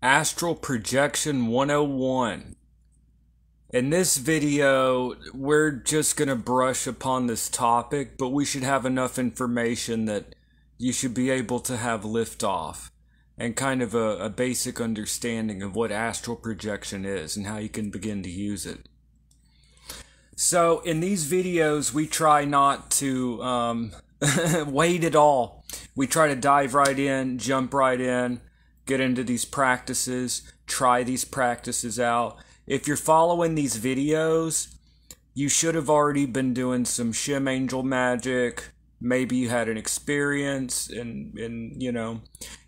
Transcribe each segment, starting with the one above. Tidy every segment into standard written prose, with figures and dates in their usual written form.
Astral Projection 101. In this video, we're just going to brush upon this topic, but we should have enough information that you should be able to have liftoff and kind of a basic understanding of what astral projection is and how you can begin to use it. So in these videos, we try not to wait at all. We try to dive right in, jump right in, get into these practices, try these practices out. If you're following these videos, you should have already been doing some shim angel magic. Maybe you had an experience and you know,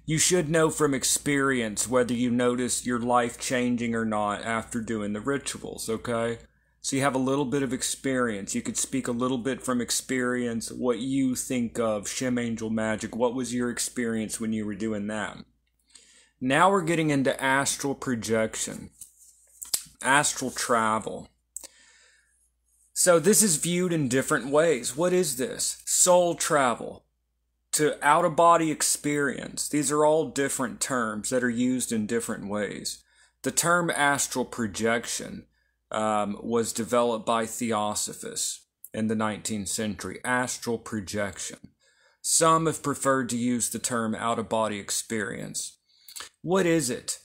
you should know from experience whether you notice your life changing or not after doing the rituals, okay? So you have a little bit of experience. You could speak a little bit from experience, what you think of shim angel magic. What was your experience when you were doing that? Now we're getting into astral projection, astral travel. So this is viewed in different ways. What is this? Soul travel to out-of-body experience. These are all different terms that are used in different ways. The term astral projection was developed by Theosophists in the 19th century. Astral projection. Some have preferred to use the term out-of-body experience. What is it?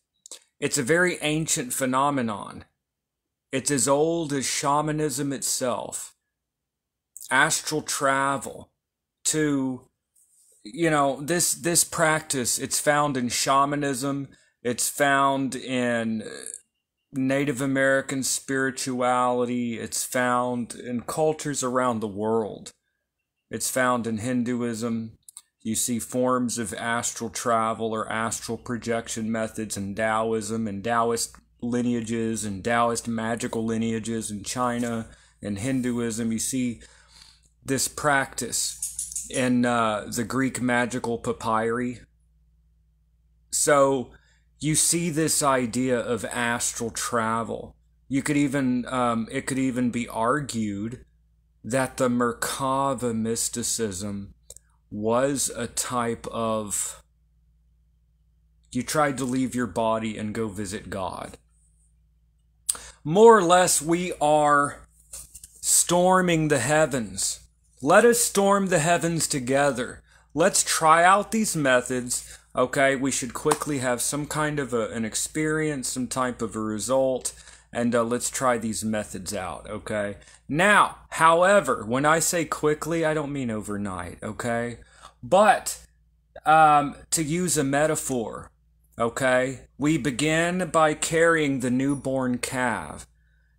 It's a very ancient phenomenon. It's as old as shamanism itself. Astral travel to, you know, this practice, it's found in shamanism. It's found in Native American spirituality. It's found in cultures around the world. It's found in Hinduism. You see forms of astral travel or astral projection methods in Taoism and Taoist lineages and Taoist magical lineages in China and Hinduism. You see this practice in the Greek magical papyri. So you see this idea of astral travel. You could even, it could even be argued that the Merkava mysticism was a type of, you tried to leave your body and go visit God. More or less, we are storming the heavens. Let us storm the heavens together. Let's try out these methods. Okay, we should quickly have some kind of an experience, some type of a result, and let's try these methods out, okay? Now, however, when I say quickly, I don't mean overnight, okay? But to use a metaphor, okay, we begin by carrying the newborn calf,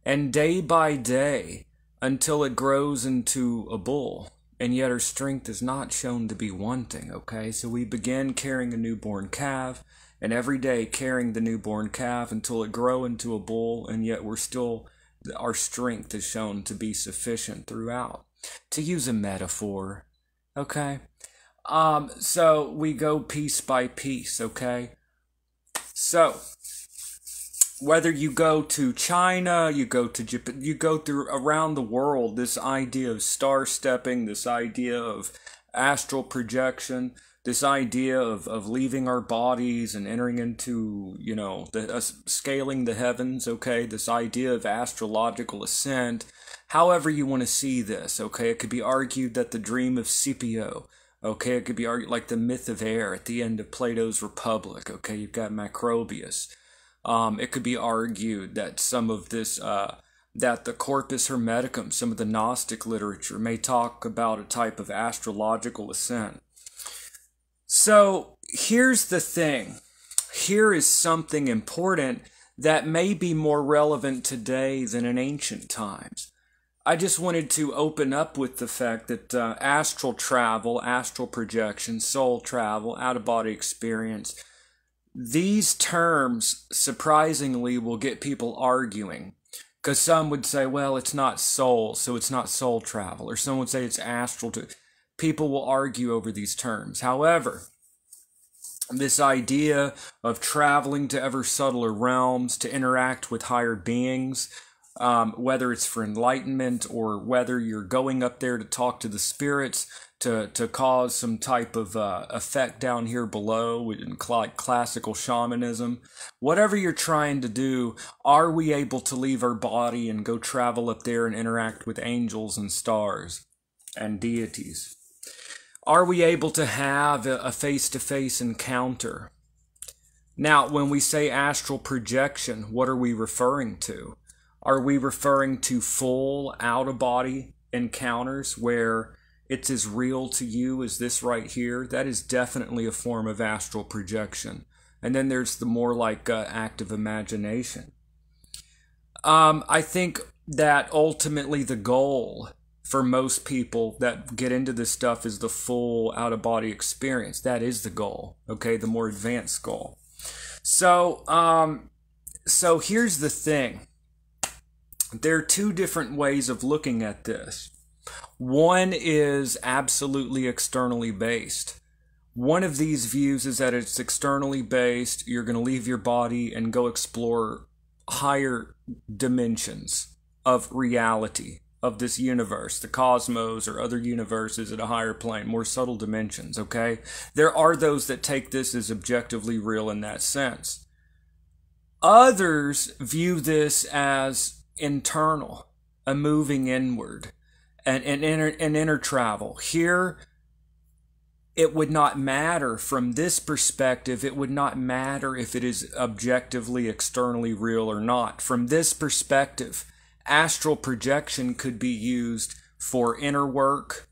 and day by day, until it grows into a bull, and yet her strength is not shown to be wanting, okay? So we begin carrying a newborn calf, and every day carrying the newborn calf until it grow into a bull, and yet we're still, our strength is shown to be sufficient throughout. To use a metaphor, okay? So we go piece by piece, okay? So, whether you go to China, you go to Japan, you go through around the world, this idea of star stepping, this idea of astral projection, this idea of leaving our bodies and entering into, you know, scaling the heavens, okay? This idea of astrological ascent, however you want to see this, okay? It could be argued that the dream of Scipio, okay? It could be argued like the myth of air at the end of Plato's Republic, okay? You've got Macrobius. It could be argued that some of this, that the Corpus Hermeticum, some of the Gnostic literature may talk about a type of astrological ascent. So here's the thing. Here is something important that may be more relevant today than in ancient times. I just wanted to open up with the fact that astral travel, astral projection, soul travel, out-of-body experience, these terms, surprisingly, will get people arguing. Because some would say, well, it's not soul, so it's not soul travel. Or some would say it's astral. People will argue over these terms. However, this idea of traveling to ever subtler realms, to interact with higher beings, whether it's for enlightenment or whether you're going up there to talk to the spirits, to cause some type of effect down here below in classical shamanism. Whatever you're trying to do, are we able to leave our body and go travel up there and interact with angels and stars and deities? Are we able to have a face-to-face encounter? Now, when we say astral projection, what are we referring to? Are we referring to full out-of-body encounters where it's as real to you as this right here? That is definitely a form of astral projection. And then there's the more like active imagination. I think that ultimately the goal for most people that get into this stuff is the full out-of-body experience. That is the goal, okay? The more advanced goal. So here's the thing. There are two different ways of looking at this. One is absolutely externally based. One of these views is that it's externally based. You're going to leave your body and go explore higher dimensions of reality, of this universe, the cosmos or other universes at a higher plane, more subtle dimensions, okay? There are those that take this as objectively real in that sense. Others view this as internal, a moving inward, an inner travel. Here, it would not matter from this perspective. It would not matter if it is objectively, externally real or not. From this perspective, astral projection could be used for inner work,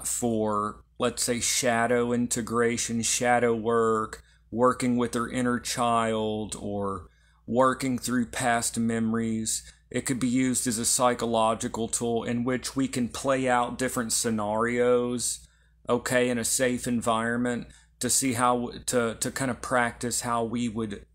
for, let's say, shadow integration, shadow work, working with their inner child, or working through past memories. It could be used as a psychological tool in which we can play out different scenarios, okay, in a safe environment to see how, to kind of practice how we would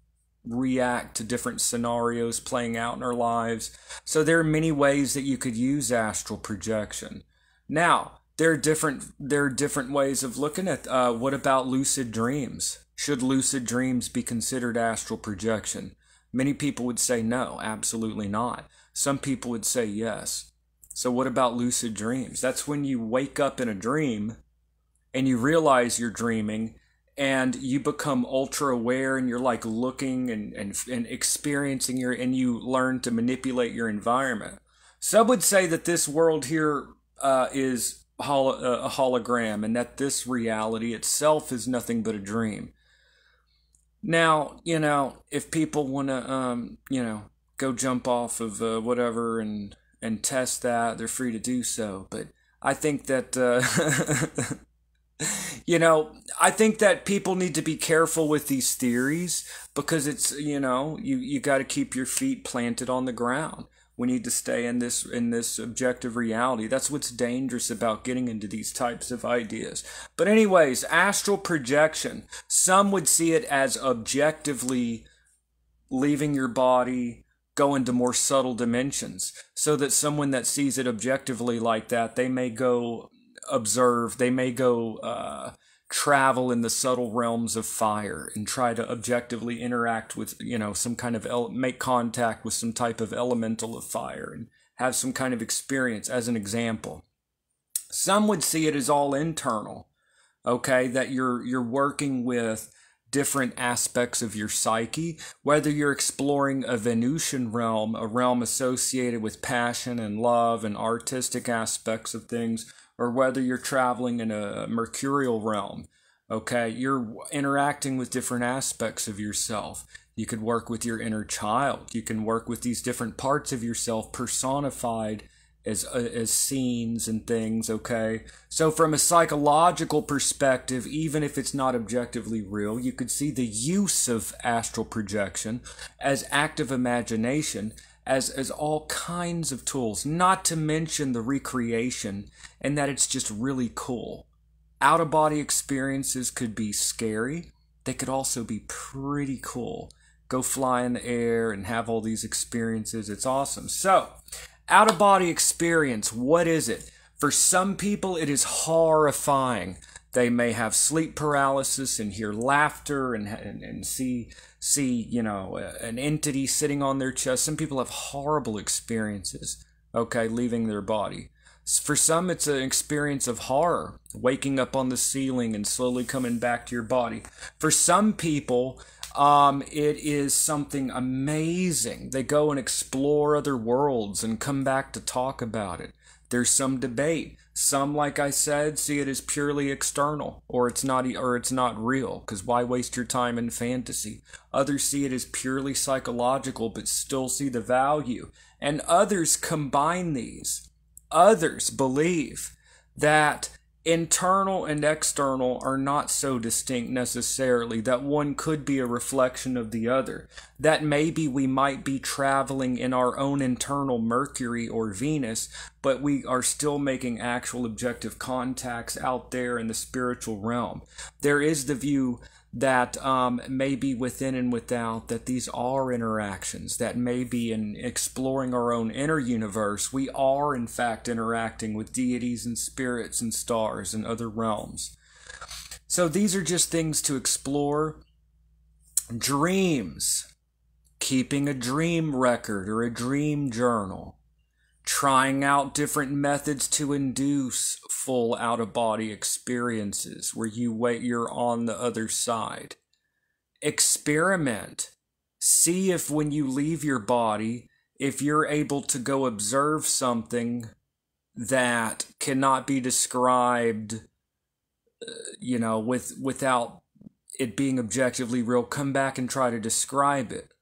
react to different scenarios playing out in our lives. So there are many ways that you could use astral projection. Now, there are different ways of looking at, what about lucid dreams? Should lucid dreams be considered astral projection? Many people would say no, absolutely not. Some people would say yes. So what about lucid dreams? That's when you wake up in a dream and you realize you're dreaming and you become ultra aware and you're like looking and experiencing and you learn to manipulate your environment. Some would say that this world here is a hologram and that this reality itself is nothing but a dream. Now, you know, if people want to, you know, go jump off of whatever and test that, they're free to do so. But I think that, you know, I think that people need to be careful with these theories because it's, you know, you got to keep your feet planted on the ground. We need to stay in this objective reality. That's what's dangerous about getting into these types of ideas. But anyways, astral projection. Some would see it as objectively leaving your body, going to more subtle dimensions. So that someone that sees it objectively like that, they may go observe, they may go travel in the subtle realms of fire and try to objectively interact with, you know, some kind of, make contact with some type of elemental of fire and have some kind of experience, as an example. Some would see it as all internal, okay, that you're working with different aspects of your psyche, whether you're exploring a Venusian realm, a realm associated with passion and love and artistic aspects of things, or whether you're traveling in a mercurial realm, okay? You're interacting with different aspects of yourself. You could work with your inner child. You can work with these different parts of yourself personified as scenes and things, okay? So from a psychological perspective, even if it's not objectively real, you could see the use of astral projection as active imagination, as all kinds of tools, not to mention the recreation, and that it's just really cool. Out-of-body experiences could be scary. They could also be pretty cool. Go fly in the air and have all these experiences. It's awesome. So, out-of-body experience, what is it? For some people, it is horrifying. They may have sleep paralysis and hear laughter and see, you know, an entity sitting on their chest. Some people have horrible experiences, okay, leaving their body. For some, it's an experience of horror, waking up on the ceiling and slowly coming back to your body. For some people, it is something amazing. They go and explore other worlds and come back to talk about it. There's some debate. Some, like I said, see it as purely external, or it's not real, because why waste your time in fantasy? Others see it as purely psychological, but still see the value. And others combine these. Others believe that internal and external are not so distinct necessarily, that one could be a reflection of the other, that maybe we might be traveling in our own internal Mercury or Venus, but we are still making actual objective contacts out there in the spiritual realm. There is the view that maybe within and without, that these are interactions, that maybe in exploring our own inner universe, we are in fact interacting with deities and spirits and stars and other realms. So these are just things to explore. Dreams, keeping a dream record or a dream journal, trying out different methods to induce full out-of-body experiences where you're on the other side. Experiment. See if when you leave your body, if you're able to go observe something that cannot be described, without it being objectively real, come back and try to describe it.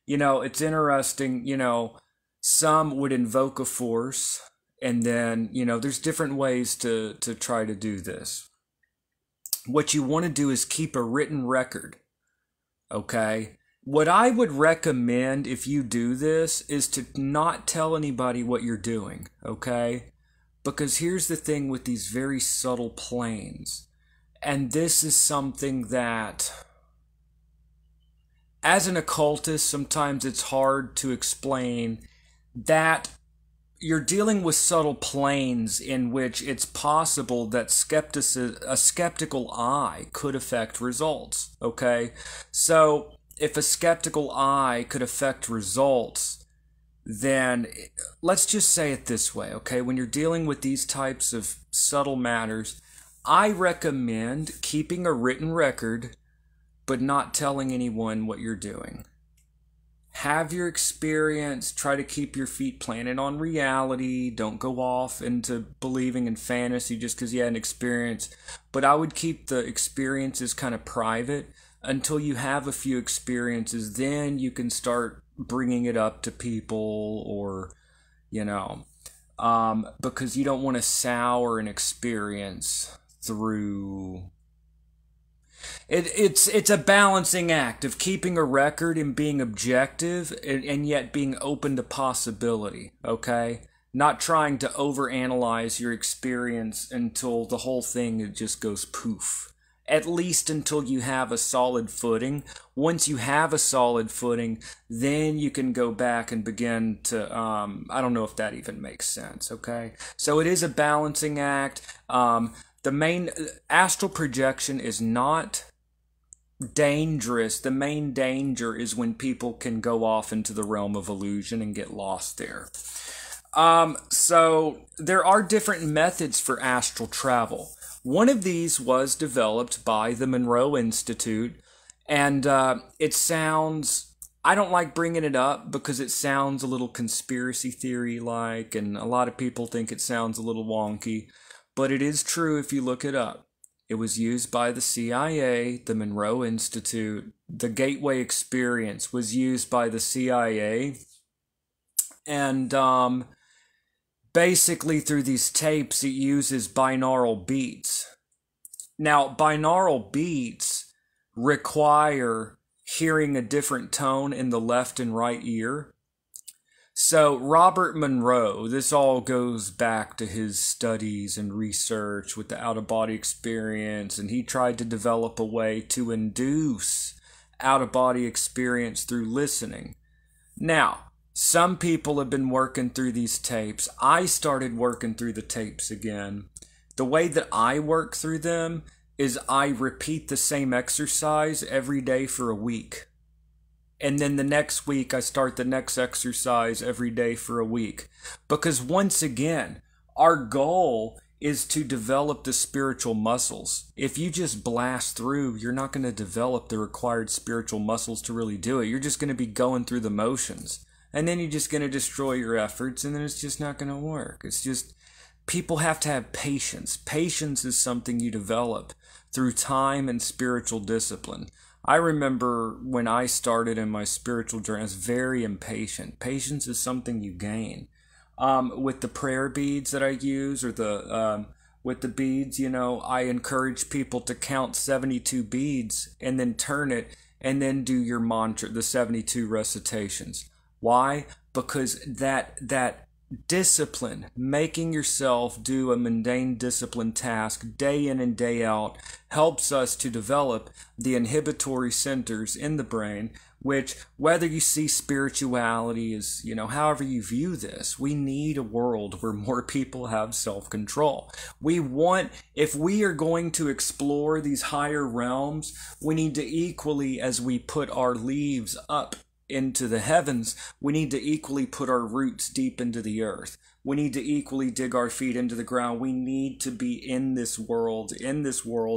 It's interesting, some would invoke a force, and then, there's different ways to try to do this. What you want to do is keep a written record, okay? What I would recommend if you do this is to not tell anybody what you're doing, okay? Because here's the thing with these very subtle planes, and this is something that, as an occultist, sometimes it's hard to explain, that you're dealing with subtle planes in which it's possible that a skeptical eye could affect results, okay? So if a skeptical eye could affect results, then let's just say it this way, okay? When you're dealing with these types of subtle matters, I recommend keeping a written record, but not telling anyone what you're doing. Have your experience, try to keep your feet planted on reality, don't go off into believing in fantasy just because you had an experience, but I would keep the experiences kind of private until you have a few experiences. Then you can start bringing it up to people, or, because you don't want to sour an experience through... It's a balancing act of keeping a record and being objective, and yet being open to possibility, okay? Not trying to overanalyze your experience until the whole thing just goes poof. At least until you have a solid footing. Once you have a solid footing, then you can go back and begin to, I don't know if that even makes sense, okay? So it is a balancing act. The main astral projection is not dangerous. The main danger is when people can go off into the realm of illusion and get lost there. So there are different methods for astral travel. One of these was developed by the Monroe Institute, and it sounds, I don't like bringing it up because it sounds a little conspiracy theory-like, and a lot of people think it sounds a little wonky. But it is true if you look it up. It was used by the CIA, the Monroe Institute. The Gateway Experience was used by the CIA. And basically through these tapes, it uses binaural beats. Now, binaural beats require hearing a different tone in the left and right ear. So Robert Monroe, this all goes back to his studies and research with the out-of-body experience, and he tried to develop a way to induce out-of-body experience through listening. Now, some people have been working through these tapes. I started working through the tapes again. The way that I work through them is I repeat the same exercise every day for a week. And then the next week, I start the next exercise every day for a week. Because once again, Our goal is to develop the spiritual muscles. If you just blast through, you're not going to develop the required spiritual muscles to really do it. You're just going to be going through the motions. And then you're just going to destroy your efforts, and then it's just not going to work. It's just, people have to have patience. Patience is something you develop through time and spiritual discipline. I remember when I started in my spiritual journey, I was very impatient. Patience is something you gain. With the prayer beads that I use, or with the beads, I encourage people to count 72 beads and then turn it and then do your mantra, the 72 recitations. Why? Because that discipline, making yourself do a mundane discipline task day in and day out, helps us to develop the inhibitory centers in the brain, which, whether you see spirituality as, however you view this, we need a world where more people have self-control. If we are going to explore these higher realms, we need to equally, as we put our leaves up into the heavens, we need to equally put our roots deep into the earth. We need to equally dig our feet into the ground. We need to be in this world.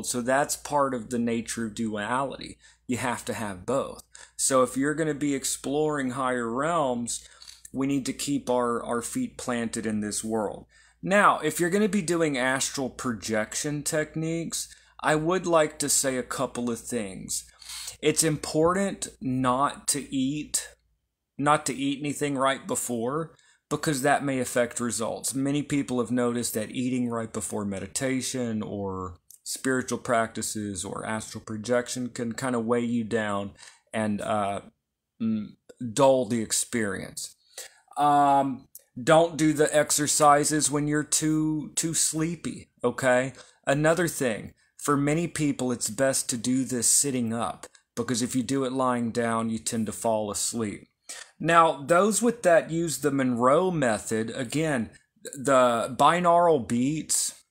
So that's part of the nature of duality. You have to have both. So if you're going to be exploring higher realms, we need to keep our feet planted in this world. Now, if you're going to be doing astral projection techniques, I would like to say a couple of things. It's important not to eat anything right before, because that may affect results. Many people have noticed that eating right before meditation or spiritual practices or astral projection can kind of weigh you down and dull the experience. Don't do the exercises when you're too sleepy, okay? Another thing, for many people, it's best to do this sitting up, because if you do it lying down, you tend to fall asleep. Now, those with that use the Monroe method, again, the binaural beats.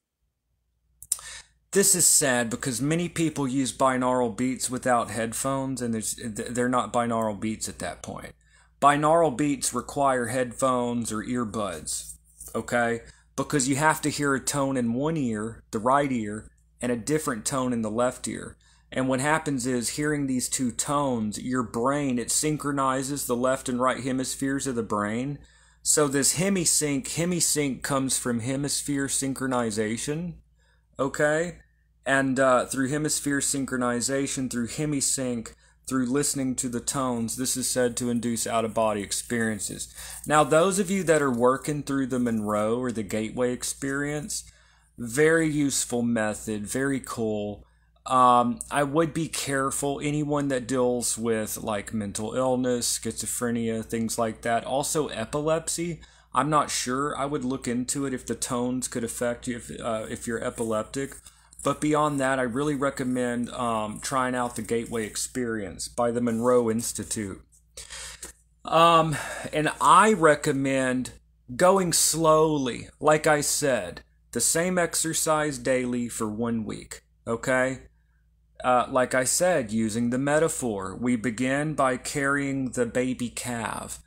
This is sad because many people use binaural beats without headphones, and they're not binaural beats at that point. Binaural beats require headphones or earbuds, okay? Because you have to hear a tone in one ear, the right ear, and a different tone in the left ear. And what happens is, hearing these two tones, your brain, it synchronizes the left and right hemispheres of the brain. So this hemisync comes from hemisphere synchronization, okay? And through hemisphere synchronization, through hemisync, through listening to the tones, this is said to induce out-of-body experiences. Now, those of you that are working through the Monroe or the Gateway experience, very useful method, very cool. I would be careful. Anyone that deals with like mental illness, schizophrenia, things like that, also epilepsy, I'm not sure. I would look into it if the tones could affect you if you're epileptic. But beyond that, I really recommend trying out the Gateway Experience by the Monroe Institute. And I recommend going slowly. Like I said, the same exercise daily for 1 week, okay? Like I said, using the metaphor, we begin by carrying the baby calf,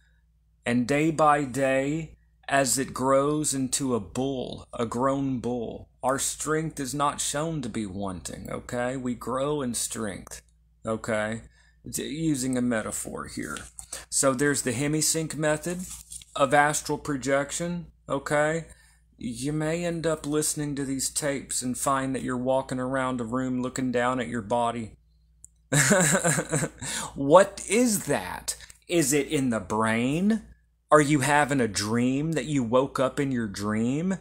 and day by day, as it grows into a bull, a grown bull, our strength is not shown to be wanting, okay? We grow in strength, okay? Using a metaphor here. So there's the hemisync method of astral projection, okay? You may end up listening to these tapes and find that you're walking around a room looking down at your body. What is that? Is it in the brain? Are you having a dream that you woke up in your dream?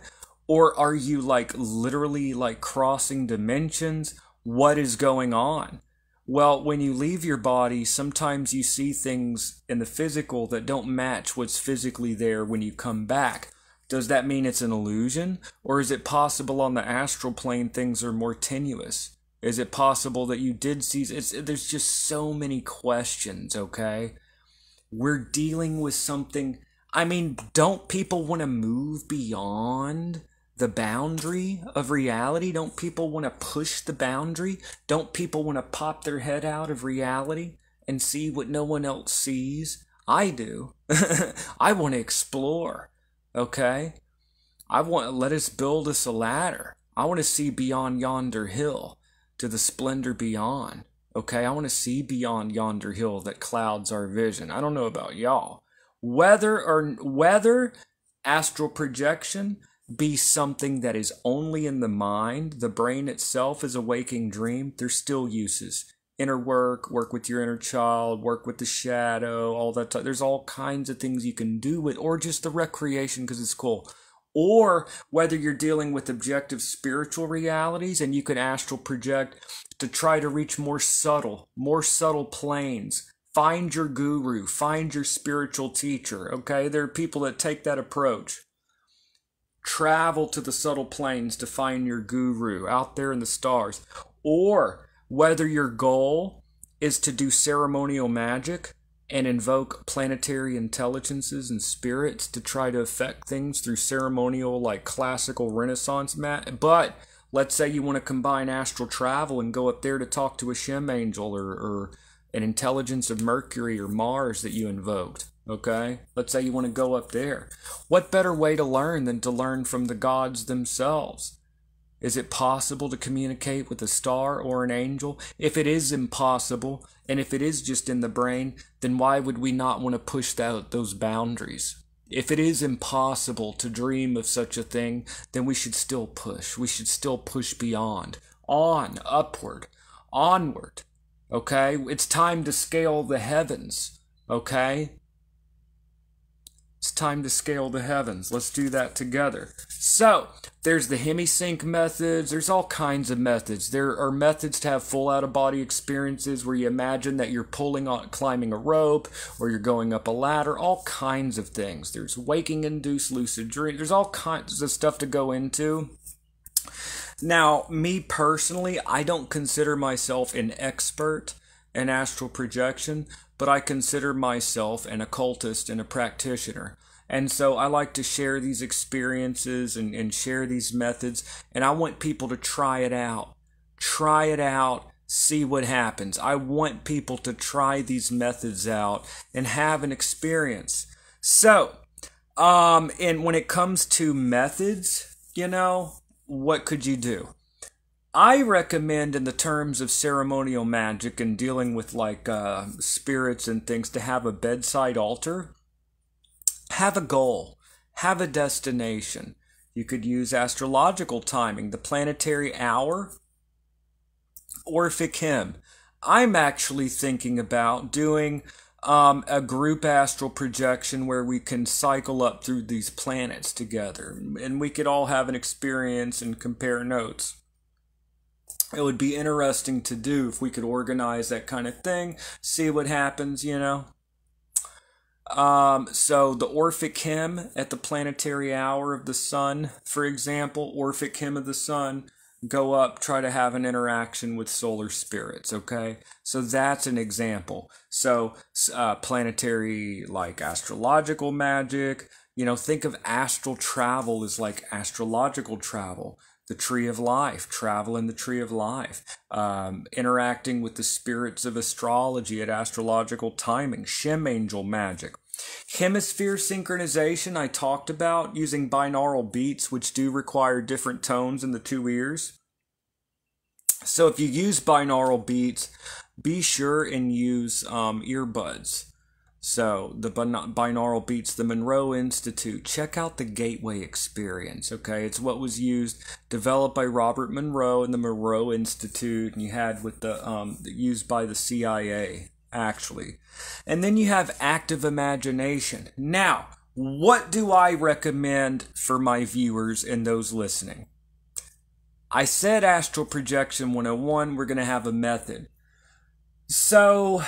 Or are you like literally like crossing dimensions? What is going on? Well, when you leave your body, sometimes you see things in the physical that don't match what's physically there when you come back. Does that mean it's an illusion? Or is it possible on the astral plane things are more tenuous? Is it possible that you did see... There's just so many questions, okay? We're dealing with something... I mean, don't people want to move beyond the boundary of reality? Don't people want to push the boundary? Don't people want to pop their head out of reality and see what no one else sees? I do. I want to explore. Okay? Let us build us a ladder. I want to see beyond yonder hill to the splendor beyond. Okay, I want to see beyond yonder hill that clouds our vision. I don't know about y'all. Whether astral projection be something that is only in the mind, the brain itself is a waking dream, there's still uses. Inner work with your inner child, work with the shadow, all that. There's all kinds of things you can do with, or just the recreation because it's cool. Or whether you're dealing with objective spiritual realities and you can astral project to try to reach more subtle planes. Find your guru, find your spiritual teacher, okay? There are people that take that approach. Travel to the subtle planes to find your guru out there in the stars. Or whether your goal is to do ceremonial magic and invoke planetary intelligences and spirits to try to affect things through ceremonial, like classical Renaissance but let's say you want to combine astral travel and go up there to talk to a Shem angel or an intelligence of Mercury or Mars that you invoked. Okay? Let's say you want to go up there. What better way to learn than to learn from the gods themselves? Is it possible to communicate with a star or an angel? If it is impossible, and if it is just in the brain, then why would we not want to push those boundaries? If it is impossible to dream of such a thing, then we should still push. We should still push beyond. On, upward, onward. Okay? It's time to scale the heavens. Okay? It's time to scale the heavens. Let's do that together. So, there's the hemisync methods. There's all kinds of methods. There are methods to have full out-of-body experiences where you imagine that you're climbing a rope or you're going up a ladder. All kinds of things. There's waking-induced lucid dream. There's all kinds of stuff to go into. Now, me personally, I don't consider myself an expert in astral projection, but I consider myself an occultist and a practitioner. And so I like to share these experiences and share these methods, and I want people to try it out. Try it out, see what happens. I want people to try these methods out and have an experience. So, and when it comes to methods, what could you do? I recommend, in the terms of ceremonial magic and dealing with spirits and things, to have a bedside altar. Have a goal. Have a destination. You could use astrological timing, the planetary hour, Orphic hymn. I'm actually thinking about doing a group astral projection where we can cycle up through these planets together, and we could all have an experience and compare notes. It would be interesting to do if we could organize that kind of thing, see what happens, So the Orphic hymn at the planetary hour of the sun, for example, Orphic hymn of the sun, go up, try to have an interaction with solar spirits, okay? So that's an example. So planetary, astrological magic, think of astral travel as like astrological travel. The tree of life, travel in the tree of life, interacting with the spirits of astrology at astrological timing, Shem angel magic. Hemisphere synchronization I talked about, using binaural beats, which do require different tones in the two ears. So if you use binaural beats, be sure and use earbuds. So the binaural beats, the Monroe Institute, check out the Gateway experience, okay? It's what was developed by Robert Monroe and the Monroe Institute, and you had with used by the CIA, actually. And then you have active imagination. Now, what do I recommend for my viewers and those listening? I said Astral Projection 101, we're going to have a method. So,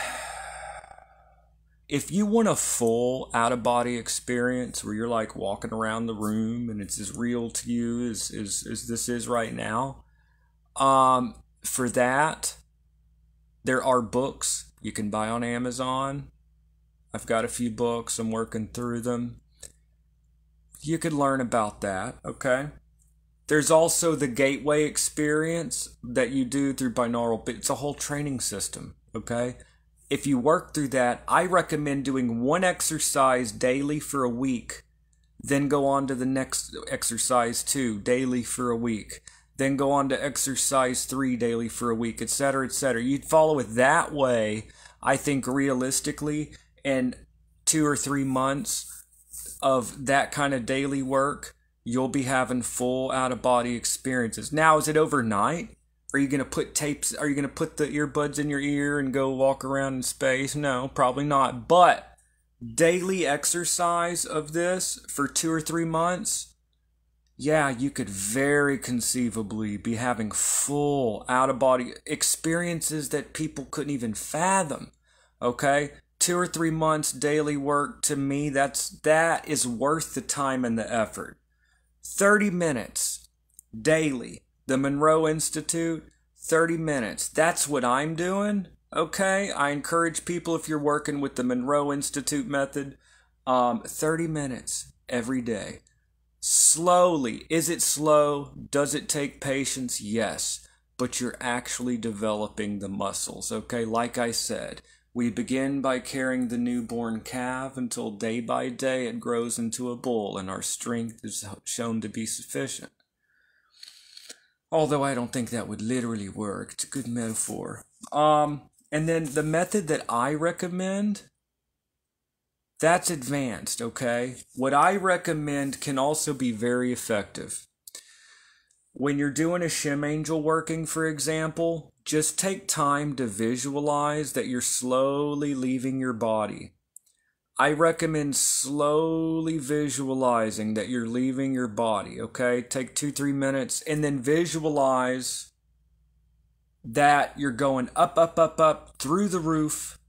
if you want a full out-of-body experience where you're walking around the room and it's as real to you as this is right now, for that, there are books you can buy on Amazon. I've got a few books. I'm working through them. You could learn about that, okay? There's also the Gateway experience that you do through binaural. It's a whole training system, okay? If you work through that, I recommend doing one exercise daily for a week then go on to the next exercise 2 daily for a week, then go on to exercise 3 daily for a week, etc., etc. You'd follow it that way. I think realistically, in 2 or 3 months of that kind of daily work, you'll be having full out-of-body experiences. Now, is it overnight? Are you going to put tapes? Are you going to put the earbuds in your ear and go walk around in space? No, probably not. But daily exercise of this for 2 or 3 months, yeah, you could very conceivably be having full out-of-body experiences that people couldn't even fathom. Okay? 2 or 3 months daily work, to me, that is worth the time and the effort. 30 minutes daily. The Monroe Institute, 30 minutes. That's what I'm doing. Okay? I encourage people, if you're working with the Monroe Institute method, 30 minutes every day. Slowly. Is it slow? Does it take patience? Yes. But you're actually developing the muscles. Okay? Like I said, we begin by carrying the newborn calf until day by day it grows into a bull and our strength is shown to be sufficient. Although I don't think that would literally work. It's a good metaphor. And then the method that I recommend, that's advanced, okay? What I recommend can also be very effective. When you're doing a Shem Angel working, for example, just take time to visualize that you're slowly leaving your body. I recommend slowly visualizing that you're leaving your body, okay? Take 2-3 minutes and then visualize that you're going up, up, up, up, through the roof,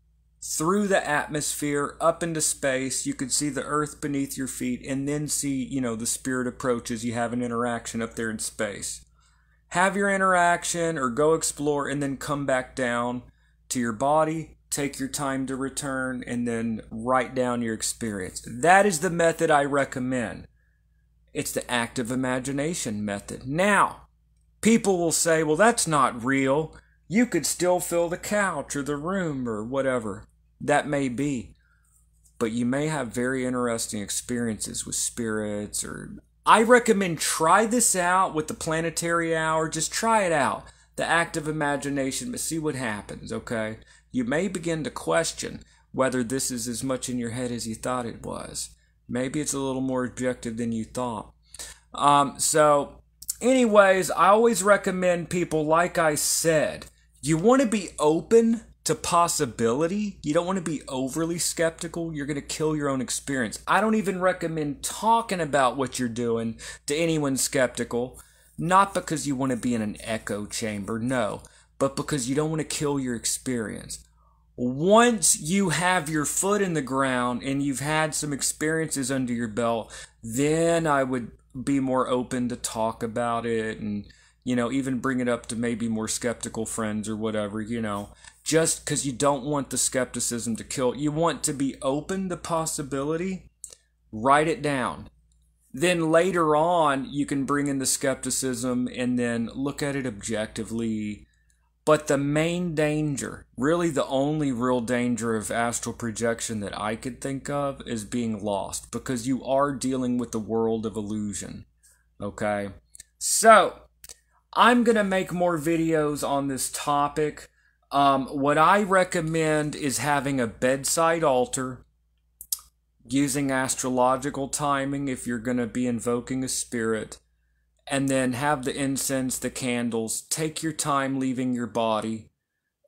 through the atmosphere, up into space. You could see the earth beneath your feet and then see, the spirit approaches. You have an interaction up there in space. Have your interaction or go explore and then come back down to your body. Take your time to return and then write down your experience. That is the method I recommend. It's the active imagination method. Now, people will say, well, that's not real. You could still feel the couch or the room or whatever. That may be. But you may have very interesting experiences with spirits. Or I recommend try this out with the planetary hour. Just try it out. The active imagination, but see what happens, okay? You may begin to question whether this is as much in your head as you thought it was. Maybe it's a little more objective than you thought. So, anyways, I always recommend people, like I said, you want to be open to possibility. You don't want to be overly skeptical. You're going to kill your own experience. I don't even recommend talking about what you're doing to anyone skeptical. Not because you want to be in an echo chamber, no, but because you don't want to kill your experience. Once you have your foot in the ground and you've had some experiences under your belt, then I would be more open to talk about it and, even bring it up to maybe more skeptical friends or whatever, just because you don't want the skepticism to kill. You want to be open to possibility. Write it down. Then later on, you can bring in the skepticism and then look at it objectively. But the main danger, really the only real danger of astral projection that I could think of, is being lost. Because you are dealing with the world of illusion. Okay? So, I'm going to make more videos on this topic. What I recommend is having a bedside altar. Using astrological timing if you're going to be invoking a spirit, and then have the incense, the candles, take your time leaving your body,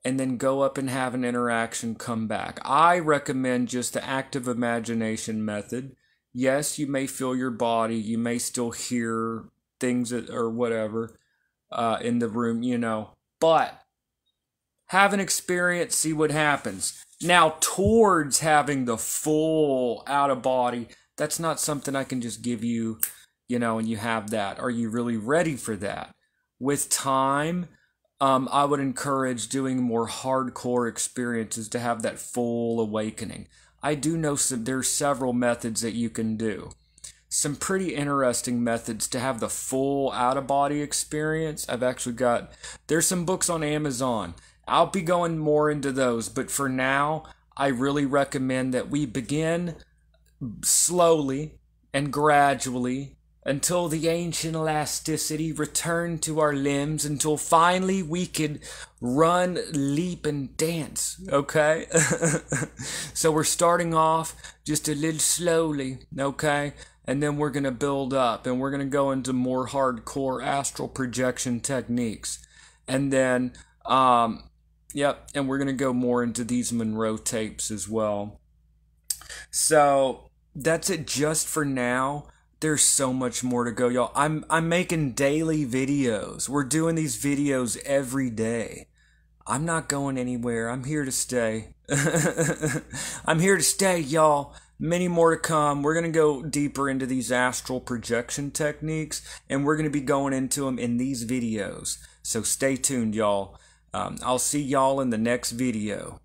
and then go up and have an interaction, come back. I recommend just the active imagination method. Yes, you may feel your body, you may still hear things or whatever in the room, but have an experience, see what happens. Now, towards having the full out-of-body, that's not something I can just give you, and you have that. Are you really ready for that? With time, I would encourage doing more hardcore experiences to have that full awakening. I do know there's several methods that you can do. Some pretty interesting methods to have the full out-of-body experience. There's some books on Amazon. I'll be going more into those, but for now, I really recommend that we begin slowly, and gradually, until the ancient elasticity returned to our limbs, until finally we could run, leap, and dance, okay? So we're starting off just a little slowly, okay? And then we're going to build up, and we're going to go into more hardcore astral projection techniques. And then, yep, and we're going to go more into these Monroe tapes as well. So that's it just for now. There's so much more to go, y'all. I'm making daily videos. We're doing these videos every day. I'm not going anywhere. I'm here to stay. I'm here to stay, y'all. Many more to come. We're going to go deeper into these astral projection techniques, and we're going to be going into them in these videos. So stay tuned, y'all. I'll see y'all in the next video.